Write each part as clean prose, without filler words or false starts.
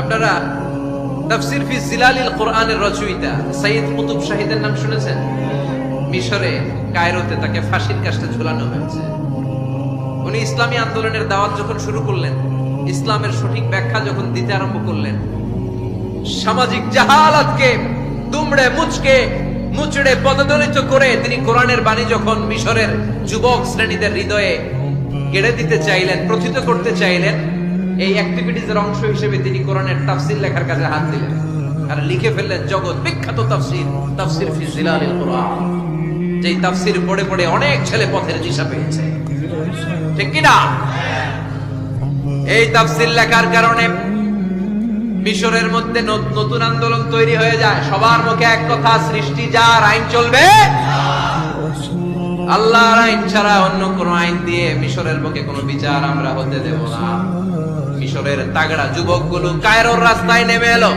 আপনারা তাফসীর ফি জিলালিল কোরআনের রচয়িতা সাইয়্যিদ কুতুব শাহীদের নাম শুনেছেন? মিশরে কায়রোতে তাকে ফাঁসির কাস্টে ঝুলানো হয়েছে। উনি ইসলামী আন্দোলনের দাওয়াত যখন শুরু করলেন, ইসলামের সঠিক ব্যাখ্যা যখন দিতে আরম্ভ করলেন, সামাজিক জাহালাতকে দুমড়ে মুচড়ে পদদলিত করে তিনি কোরআনের বাণী যখন মিশরের যুবক শ্রেণীদের হৃদয়ে গেড়ে দিতে চাইলেন, প্রথিত করতে চাইলেন, এই অ্যাক্টিভিটিজের অংশ হিসেবে তিনি কোরআনের তাফসীর লেখার কাজে হাত দিলেন আর লিখে ফেললেন জগৎ বিখ্যাত তাফসীর ফি জিলালিল কোরআন। যেই তাফসীর পড়ে পড়ে অনেক ছেলে পথের দিশা পেয়েছে, ঠিক কি না? এই তাফসীর লেখার কারণে মিশরের মধ্যে নতুন আন্দোলন তৈরি হয়ে যায়। সবার মুখে এক কথা, সৃষ্টি যার, আইন চলবে আল্লাহর আইন ছাড়া অন্য কোন আইন দিয়ে মিশরের বুকে কোনো বিচার আমরা হতে দেব না। মিশরের তাগড়া যুবকগুলো কায়রোর রাস্তায় নেমে এলো,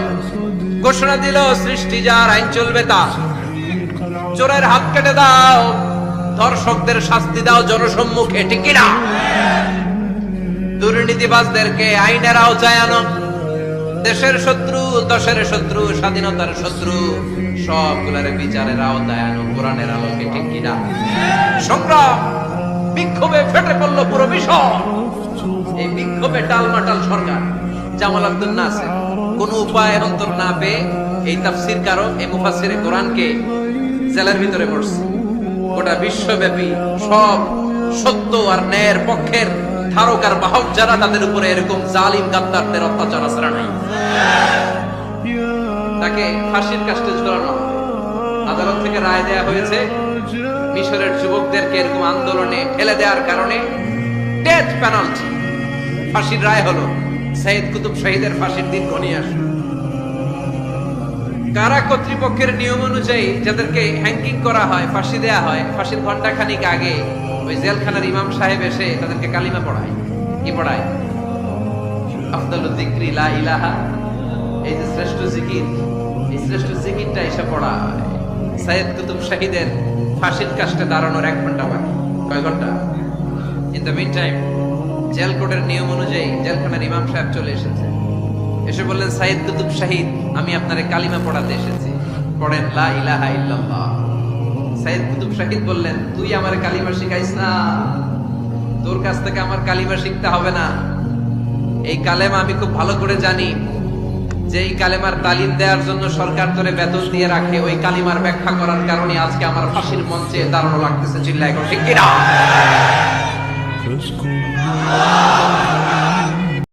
ঘোষণা দিল সৃষ্টি যার, আইন চলবে তার। চোরের হাত কেটে দাও, ধর্ষকদের শাস্তি দাও জনসম্মুখে, ঠিক কিনা? দুর্নীতিবাজদেরকে আইনের আওতায় আনো। দেশের শত্রু, দশের শত্রু, স্বাধীনতার শত্রু সবগুলোর বিচারের আওতায় আনো কোরআনের আলোকে, ঠিক কিনা? সংগ্রাম, বিক্ষোভে ফেটে পড়লো পুরো মিশর। এই বিক্ষোভে টালমাটাল সরকার, জামাল আব্দুল নাসির কোন উপায় অন্তর না পেয়ে এই তাফসীরকারক, এই মুফাসসিরে কোরআনকে জেলের ভিতরে পড়ছে। গোটা বিশ্বব্যাপী সব সত্য আর ন্যায়ের পক্ষের ধারক আর বাহক যারা, তাদের উপরে এরকম জালিম গাদ্দারদের অত্যাচার আছড়া নাই। তাকে ফাঁসির কাস্টে ঝুলানো। আদালত থেকে রায় দেয়া হয়েছে মিশরের যুবকদেরকে এরকম আন্দোলনে ঠেলে দেওয়ার কারণে ডেথ পেনাল্টি, ফাঁসির রায় হলো। সাইয়্যিদ কুতুব শাহীদের ফাঁসির দিন ঘনিয়ে আসে। কারা কর্তৃপক্ষের নিয়ম অনুযায়ী যাদেরকে হ্যাঙ্গিং করা হয়, ফাঁসি দেয়া হয়, ফাঁসির ঘন্টা খানিক আগে ওই জেলখানার ইমাম সাহেব এসে তাদেরকে কালিমা পড়ায়। কি পড়ায়? আফদালুয যিকরি লা ইলাহা, এই যে শ্রেষ্ঠ জিকির, এই শ্রেষ্ঠ জিকিরটা এসে পড়ায়। সাইয়্যিদ কুতুব শাহীদের ফাঁসির কাস্টে দাঁড়ানোর 1 ঘন্টা বাকি। কয় ঘন্টা? In the mean time jail কোডের নিয়ম অনুযায়ী জেলখানার ইমাম সাহেব চলে এসেছে। এসে বললেন, সাইয়্যিদ কুতুব শাহীদ, আমি আপনারে কালিমা পড়াতে এসেছি, পড়েন লা ইলাহা ইল্লাল্লাহ। সাইয়্যিদ কুতুব শাহীদ বললেন, তুই আমার কালিমা শিখাইস না, তোর কাছ থেকে আমার কালিমা শিখতে হবে না। এই কালেমা আমি খুব ভালো করে জানি, যে এই কালেমার তালিম দেওয়ার জন্য সরকার তোরে বেতন দিয়ে রাখে। ওই কালিমার ব্যাখ্যা করার কারণে আজকে আমার ফাঁসির মঞ্চে দাঁড়ানো লাগতেছে। চিল্লায়, ঠিক কিনা?